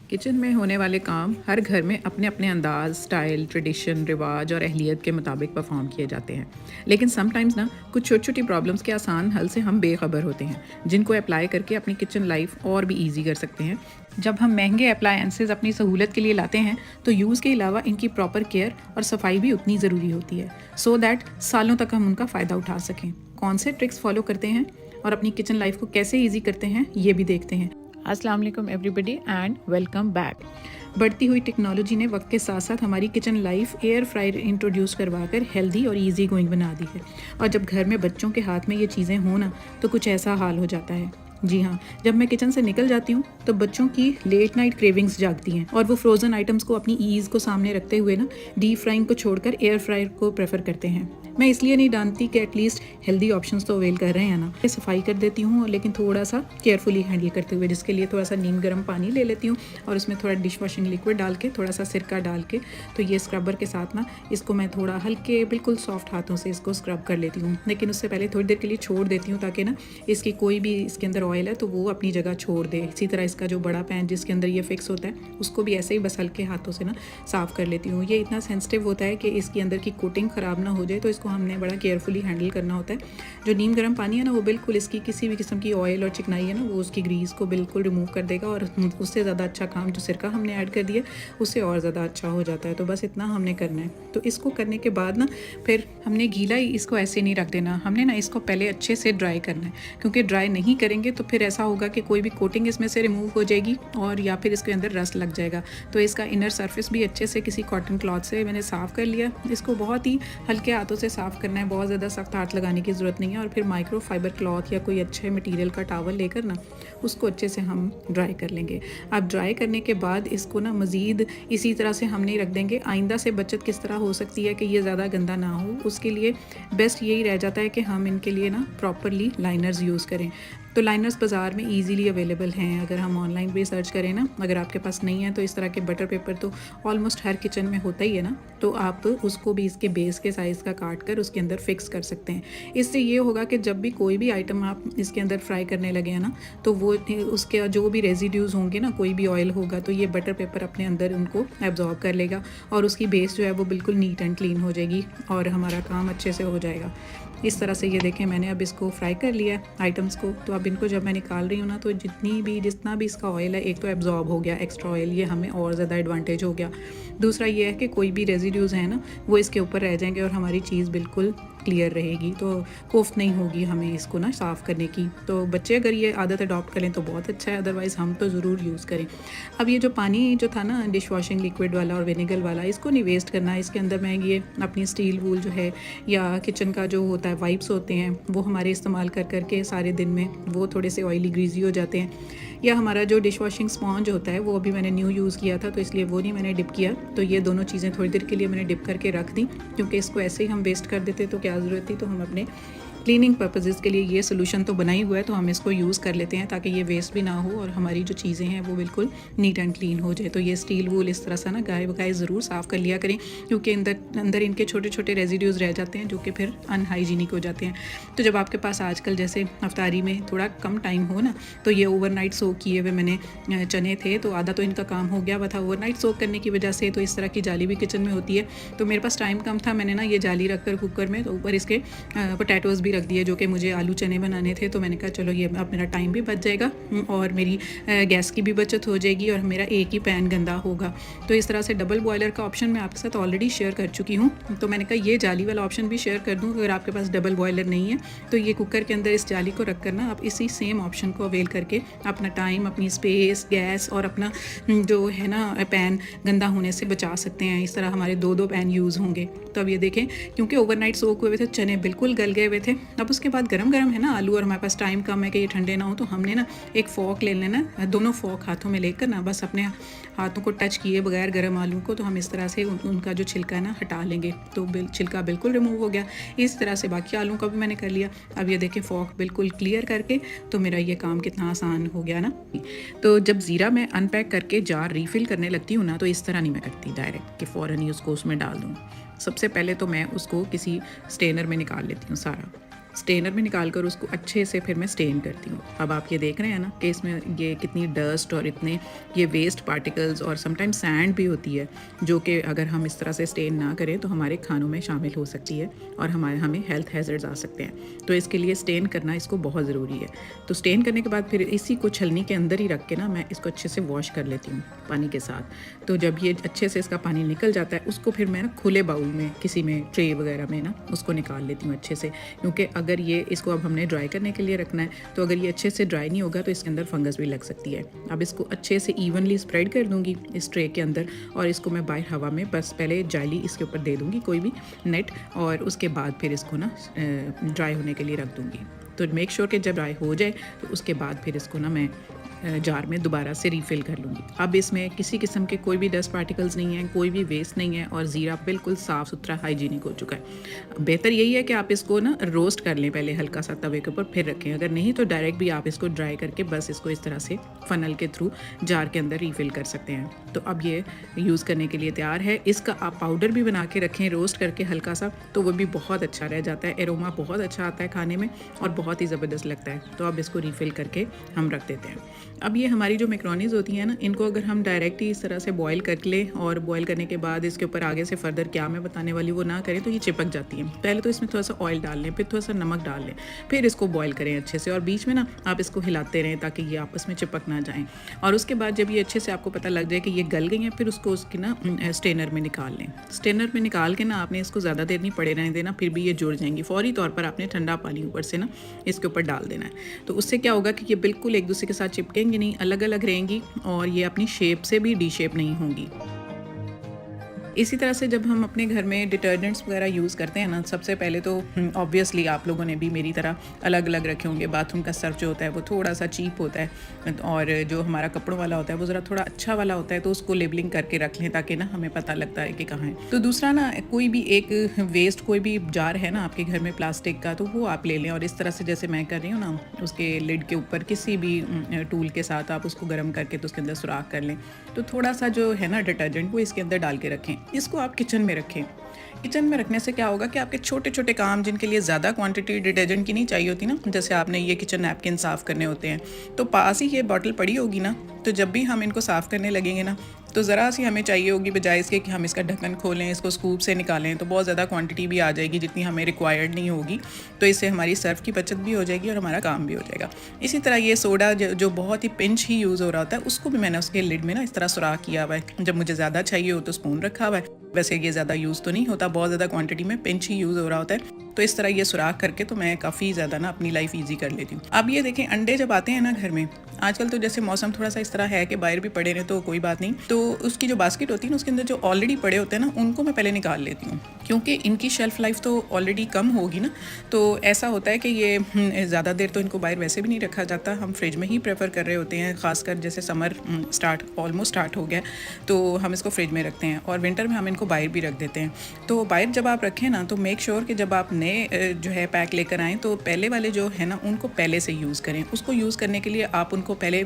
Kitchen में होने वाले काम हर घर में अपने अपने अंदाज, स्टाइल, ट्रेडिशन, रिवाज और अहलियत के मुताबिक परफॉर्म किए जाते हैं। लेकिन समटाइम्स ना कुछ छोटी छोटी प्रॉब्लम्स के आसान हल से हम बेखबर होते हैं, जिनको अप्लाई करके अपनी किचन लाइफ और भी ईजी कर सकते हैं। जब हम महंगे अप्लायंसेज अपनी सहूलत के लिए लाते हैं तो यूज़ के अलावा इनकी प्रॉपर केयर और सफाई भी उतनी ज़रूरी होती है, सो दैट सालों तक हम उनका फ़ायदा उठा सकें। कौन से ट्रिक्स फॉलो करते हैं और अपनी किचन लाइफ को कैसे ईजी करते हैं, ये भी देखते हैं। अस्सलाम वालेकुम एवरीबडी एंड वेलकम बैक। बढ़ती हुई टेक्नोलॉजी ने वक्त के साथ साथ हमारी kitchen life air fryer introduce करवाकर हेल्दी और इजी गोइंग बना दी है। और जब घर में बच्चों के हाथ में ये चीज़ें हों ना तो कुछ ऐसा हाल हो जाता है। जी हाँ, जब मैं किचन से निकल जाती हूँ तो बच्चों की लेट नाइट क्रेविंग्स जागती हैं और वो फ्रोज़न आइटम्स को अपनी ईज़ को सामने रखते हुए ना डीप फ्राइंग को छोड़कर एयर फ्रायर को प्रेफर करते हैं। मैं इसलिए नहीं जानती कि एटलीस्ट हेल्दी ऑप्शंस तो अवेल कर रहे हैं ना। सफाई कर देती हूँ लेकिन थोड़ा सा केयरफुली हैंडल करते हुए, जिसके लिए थोड़ा सा नीम गर्म पानी ले लेती हूँ और उसमें थोड़ा डिश वॉशिंग लिक्विड डाल के, थोड़ा सा सिरका डाल के, तो ये स्क्रबर के साथ ना इसको मैं थोड़ा हल्के बिल्कुल सॉफ्ट हाथों से इसको स्क्रब कर लेती हूँ। लेकिन उससे पहले थोड़ी देर के लिए छोड़ देती हूँ ताकि ना इसकी कोई भी इसके अंदर ऑयल है तो वो अपनी जगह छोड़ दे। इसी तरह इसका जो बड़ा पैन जिसके अंदर ये फिक्स होता है उसको भी ऐसे ही बस हल्के हाथों से ना साफ़ कर लेती हूँ। ये इतना सेंसिटिव होता है कि इसके अंदर की कोटिंग ख़राब ना हो जाए, तो इसको हमने बड़ा केयरफुली हैंडल करना होता है। जो नीम गर्म पानी है ना वो बिल्कुल इसकी किसी भी किस्म की ऑयल और चिकनाई है ना वो उसकी ग्रीस को बिल्कुल रिमूव कर देगा और उससे ज़्यादा अच्छा काम जो सिरका हमने ऐड कर दिया उससे और ज़्यादा अच्छा हो जाता है। तो बस इतना हमने करना है। तो इसको करने के बाद ना फिर हमने गीला ही इसको ऐसे नहीं रख देना, हमने ना इसको पहले अच्छे से ड्राई करना है, क्योंकि ड्राई नहीं करेंगे तो फिर ऐसा होगा कि कोई भी कोटिंग इसमें से रिमूव हो जाएगी और या फिर इसके अंदर रस्ट लग जाएगा। तो इसका इनर सरफेस भी अच्छे से किसी कॉटन क्लॉथ से मैंने साफ़ कर लिया। इसको बहुत ही हल्के हाथों से साफ़ करना है, बहुत ज़्यादा सख्त हाथ लगाने की ज़रूरत नहीं है। और फिर माइक्रो फाइबर क्लॉथ या कोई अच्छे मटेरियल का टावल लेकर ना उसको अच्छे से हम ड्राई कर लेंगे। अब ड्राई करने के बाद इसको ना मज़ीद इसी तरह से हम नहीं रख देंगे। आइंदा से बचत किस तरह हो सकती है कि ये ज़्यादा गंदा ना हो, उसके लिए बेस्ट यही रह जाता है कि हम इनके लिए ना प्रॉपरली लाइनर्स यूज़ करें। तो लाइनर्स बाज़ार में इजीली अवेलेबल हैं, अगर हम ऑनलाइन भी सर्च करें ना। अगर आपके पास नहीं है तो इस तरह के बटर पेपर तो ऑलमोस्ट हर किचन में होता ही है ना, तो आप उसको भी इसके बेस के साइज़ का काट कर उसके अंदर फिक्स कर सकते हैं। इससे ये होगा कि जब भी कोई भी आइटम आप इसके अंदर फ्राई करने लगे हैं ना तो वो उसके जो भी रेजिड्यूज़ होंगे ना, कोई भी ऑयल होगा तो ये बटर पेपर अपने अंदर उनको एब्जॉर्ब कर लेगा और उसकी बेस जो है वो बिल्कुल नीट एंड क्लीन हो जाएगी और हमारा काम अच्छे से हो जाएगा। इस तरह से ये देखें मैंने अब इसको फ्राई कर लिया आइटम्स को। तो अब इनको जब मैं निकाल रही हूँ ना तो जितना भी इसका ऑयल है, एक तो एब्जॉर्ब हो गया एक्स्ट्रा ऑयल, ये हमें और ज़्यादा एडवांटेज हो गया। दूसरा ये है कि कोई भी रेजिड्यूज़ हैं ना वो इसके ऊपर रह जाएंगे और हमारी चीज़ बिल्कुल क्लियर रहेगी, तो कोफ्त नहीं होगी हमें इसको ना साफ़ करने की। तो बच्चे अगर ये आदत अडॉप्ट करें तो बहुत अच्छा है, अदरवाइज़ हम तो ज़रूर यूज़ करें। अब ये जो पानी जो था ना डिश वॉशिंग लिक्विड वाला और विनेगर वाला, इसको नहीं वेस्ट करना है। इसके अंदर मैं ये अपनी स्टील वूल जो है या किचन का जो होता है वाइप्स होते हैं वो हमारे इस्तेमाल कर करके सारे दिन में वो थोड़े से ऑयली ग्रीजी हो जाते हैं। या हमारा जो डिश वॉशिंग स्पॉन्ज होता है वो अभी मैंने न्यू यूज़ किया था तो इसलिए वो नहीं मैंने डिप किया। तो ये दोनों चीज़ें थोड़ी देर के लिए मैंने डिप करके रख दी, क्योंकि इसको ऐसे ही हम वेस्ट कर देते तो क्या ज़रूरत थी। तो हम अपने क्लीनिंग पर्पसेस के लिए ये सोल्यूशन तो बना ही हुआ है तो हम इसको यूज़ कर लेते हैं ताकि ये वेस्ट भी ना हो और हमारी जो चीज़ें हैं वो बिल्कुल नीट एंड क्लीन हो जाए। तो ये स्टील वूल इस तरह से ना गाय बगाए ज़रूर साफ़ कर लिया करें, क्योंकि अंदर इनके छोटे छोटे रेजिड्यूज़ रह जाते हैं जो कि फिर अनहाइजीनिक हो जाते हैं। तो जब आपके पास आजकल जैसे अफ्तारी में थोड़ा कम टाइम हो ना तो ये ओवरनाइट सोक किए हुए मैंने चने थे, तो आधा तो इनका काम हो गया हुआ था ओवरनाइट सोक करने की वजह से। तो इस तरह की जाली भी किचन में होती है, तो मेरे पास टाइम कम था, मैंने ना ये जाली रख कर कुकर में तो ऊपर इसके पोटैटोज़ भी रख दिए जो कि मुझे आलू चने बनाने थे। तो मैंने कहा चलो ये अब मेरा टाइम भी बच जाएगा और मेरी गैस की भी बचत हो जाएगी और मेरा एक ही पैन गंदा होगा। तो इस तरह से डबल बॉयलर का ऑप्शन मैं आपके साथ ऑलरेडी शेयर कर चुकी हूँ, तो मैंने कहा ये जाली वाला ऑप्शन भी शेयर कर दूँ। अगर आपके पास डबल बॉयलर नहीं है तो ये कुकर के अंदर इस जाली को रख कर ना आप इसी सेम ऑप्शन को अवेल करके अपना टाइम, अपनी स्पेस, गैस और अपना जो है ना पैन गंदा होने से बचा सकते हैं। इस तरह हमारे दो पैन यूज़ होंगे। तो अब ये देखें, क्योंकि ओवरनाइट सोक हुए थे, चने बिल्कुल गल गए हुए थे। अब उसके बाद गरम गरम है ना आलू और हमारे पास टाइम कम है कि ये ठंडे ना हो, तो हमने ना एक फ़ोक ले लेना, दोनों फ़ोक हाथों में लेकर ना बस अपने हाथों को टच किए बगैर गरम आलू को तो हम इस तरह से उनका जो छिलका है ना हटा लेंगे, तो छिलका बिल्कुल रिमूव हो गया। इस तरह से बाकी आलू का भी मैंने कर लिया। अब ये देखें फ़ोक बिल्कुल क्लियर करके, तो मेरा ये काम कितना आसान हो गया ना। तो जब ज़ीरा मैं अनपैक करके जार रीफ़िल करने लगती हूँ ना तो इस तरह नहीं मैं करती डायरेक्ट कि फ़ौरन ही उसको उसमें डाल दूँ। सबसे पहले तो मैं उसको किसी स्टेनर में निकाल लेती हूँ सारा, स्टेनर में निकाल कर उसको अच्छे से फिर मैं स्टेन करती हूँ। अब आप ये देख रहे हैं ना कि इसमें ये कितनी डस्ट और इतने ये वेस्ट पार्टिकल्स और समटाइम्स सैंड भी होती है, जो कि अगर हम इस तरह से स्टेन ना करें तो हमारे खानों में शामिल हो सकती है और हमें हेल्थ हैज़र्ड्स आ सकते हैं। तो इसके लिए स्टेन करना इसको बहुत ज़रूरी है। तो स्टेन करने के बाद फिर इसी को छलनी के अंदर ही रख के ना मैं इसको अच्छे से वॉश कर लेती हूँ पानी के साथ। तो जब ये अच्छे से इसका पानी निकल जाता है, उसको फिर मैं ना खुले बाउल में किसी में ट्रे वगैरह में ना उसको निकाल लेती हूँ अच्छे से, क्योंकि अगर ये इसको अब हमने ड्राई करने के लिए रखना है तो अगर ये अच्छे से ड्राई नहीं होगा तो इसके अंदर फंगस भी लग सकती है। अब इसको अच्छे से इवनली स्प्रेड कर दूँगी इस ट्रे के अंदर और इसको मैं बाहर हवा में बस पहले जाली इसके ऊपर दे दूँगी, कोई भी नेट, और उसके बाद फिर इसको ना ड्राई होने के लिए रख दूँगी। तो मेक श्योर कि जब ड्राई हो जाए तो उसके बाद फिर इसको ना मैं जार में दोबारा से रीफ़िल कर लूँगी। अब इसमें किसी किस्म के कोई भी डस्ट पार्टिकल्स नहीं हैं, कोई भी वेस्ट नहीं है और ज़ीरा बिल्कुल साफ़ सुथरा हाइजीनिक हो चुका है। बेहतर यही है कि आप इसको ना रोस्ट कर लें पहले हल्का सा तवे के ऊपर, फिर रखें। अगर नहीं तो डायरेक्ट भी आप इसको ड्राई करके बस इसको इस तरह से फ़नल के थ्रू जार के अंदर रीफ़िल कर सकते हैं। तो अब ये यूज़ करने के लिए तैयार है। इसका आप पाउडर भी बना के रखें रोस्ट करके हल्का सा, तो वो भी बहुत अच्छा रह जाता है। एरोमा बहुत अच्छा आता है खाने में और बहुत ही ज़बरदस्त लगता है। तो अब इसको रीफ़िल करके हम रख देते हैं। अब ये हमारी जो मैक्रोनीज होती हैं ना, इनको अगर हम डायरेक्ट ही इस तरह से बॉईल कर लें और बॉईल करने के बाद इसके ऊपर आगे से फर्दर क्या मैं बताने वाली वो ना करें तो ये चिपक जाती हैं। पहले तो इसमें थोड़ा सा ऑयल डाल लें, फिर थोड़ा सा नमक डाल लें, फिर इसको बॉईल करें अच्छे से और बीच में ना आप इसको हिलाते रहें ताकि ये आपस में चिपक ना जाएँ। और उसके बाद जब ये अच्छे से आपको पता लग जाए कि ये गल गई हैं, फिर उसको उसकी ना स्टेनर में निकाल लें। स्टेनर में निकाल के ना आपने इसको ज़्यादा देर नहीं पड़े रहने देना, फिर भी ये जुड़ जाएंगी। फौरी तौर पर आपने ठंडा पानी ऊपर से ना इसके ऊपर डाल देना है। तो उससे क्या होगा कि ये बिल्कुल एक दूसरे के साथ चिपकेंगी नहीं, अलग अलग रहेंगी और ये अपनी शेप से भी डी शेप नहीं होंगी। इसी तरह से जब हम अपने घर में डिटर्जेंट्स वगैरह यूज़ करते हैं ना, सबसे पहले तो ऑब्वियसली आप लोगों ने भी मेरी तरह अलग अलग रखे होंगे। बाथरूम का सर्फ जो होता है वो थोड़ा सा चीप होता है और जो हमारा कपड़ों वाला होता है वो ज़रा थोड़ा अच्छा वाला होता है, तो उसको लेबलिंग करके रख लें ताकि ना हमें पता लगता है कि कहाँ है। तो दूसरा ना, कोई भी एक वेस्ट कोई भी जार है ना आपके घर में प्लास्टिक का, तो वो आप ले लें और इस तरह से जैसे मैं कर रही हूँ ना, उसके लिड के ऊपर किसी भी टूल के साथ आप उसको गर्म करके तो उसके अंदर सुराख कर लें। तो थोड़ा सा जो है ना डिटर्जेंट वो इसके अंदर डाल के रखें। इसको आप किचन में रखें। किचन में रखने से क्या होगा कि आपके छोटे छोटे काम जिनके लिए ज़्यादा क्वांटिटी डिटर्जेंट की नहीं चाहिए होती ना, जैसे आपने ये किचन नैपकिन साफ़ करने होते हैं, तो पास ही ये बॉटल पड़ी होगी ना, तो जब भी हम इनको साफ़ करने लगेंगे ना, तो ज़रा सी हमें चाहिए होगी, बजाय इसके कि हम इसका ढक्कन खोलें, इसको स्कूप से निकालें, तो बहुत ज़्यादा क्वांटिटी भी आ जाएगी जितनी हमें रिक्वायर्ड नहीं होगी। तो इससे हमारी सर्फ की बचत भी हो जाएगी और हमारा काम भी हो जाएगा। इसी तरह ये सोडा जो बहुत ही पिंच ही यूज़ हो रहा होता है, उसको भी मैंने उसके लिड में ना इस तरह सुराख किया हुआ है। जब मुझे ज़्यादा चाहिए हो तो स्पून रखा हुआ है। वैसे ये ज़्यादा यूज़ तो नहीं होता, बहुत ज़्यादा क्वांटिटी में पिंच ही यूज़ हो रहा होता है। तो इस तरह ये सुराख करके तो मैं काफ़ी ज़्यादा ना अपनी लाइफ ईजी कर लेती हूँ। अब ये देखें, अंडे जब आते हैं ना घर में, आजकल तो जैसे मौसम थोड़ा सा इस तरह है कि बाहर भी पड़े रहे तो कोई बात नहीं, तो उसकी जो बास्केट होती है ना, उसके अंदर जो ऑलरेडी पड़े होते हैं ना, उनको मैं पहले निकाल लेती हूँ, क्योंकि इनकी शेल्फ़ लाइफ तो ऑलरेडी कम होगी ना। तो ऐसा होता है कि ये ज़्यादा देर तो इनको बाहर वैसे भी नहीं रखा जाता, हम फ्रिज में ही प्रेफर कर रहे होते हैं। ख़ासकर जैसे समर ऑलमोस्ट स्टार्ट हो गया तो हम इसको फ्रिज में रखते हैं और विंटर में हम इनको बाहर भी रख देते हैं। तो बाहर जब आप रखें ना, तो मेक श्योर कि जब आप नए जो है पैक लेकर आएँ तो पहले वाले जो है ना उनको पहले से यूज़ करें। उसको यूज़ करने के लिए आप उनको पहले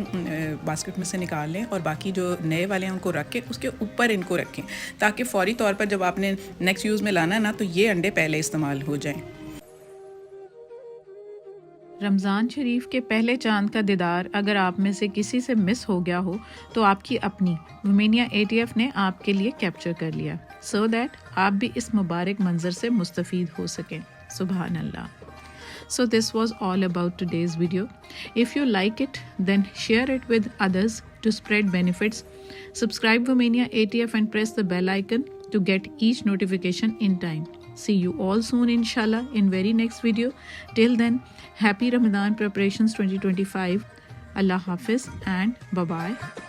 बास्केट में से निकाल लें और बाकी जो नए वाले हैं उनको रख के उसके ऊपर इनको रखें, ताकि फ़ौरी तौर पर जब आपने नेक्स्ट यूज़ में लाना है ना, तो ये अंडे पहले इस्तेमाल हो जाएं। रमज़ान शरीफ के पहले चांद का दीदार अगर आप में से किसी से मिस हो गया हो तो आपकी अपनी वुमेनिया ATF ने आपके लिए कैप्चर कर लिया, सो दैट आप भी इस मुबारक मंजर से मुस्तफ़ीद हो सकें। सुभान अल्लाह। So this was all about today's video. If you like it, then share it with others to spread benefits. Subscribe Womania ATF and press the bell icon to get each notification in time. See you all soon inshallah in very next video. Till then, happy Ramadan preparations 2025. Allah Hafiz and bye bye.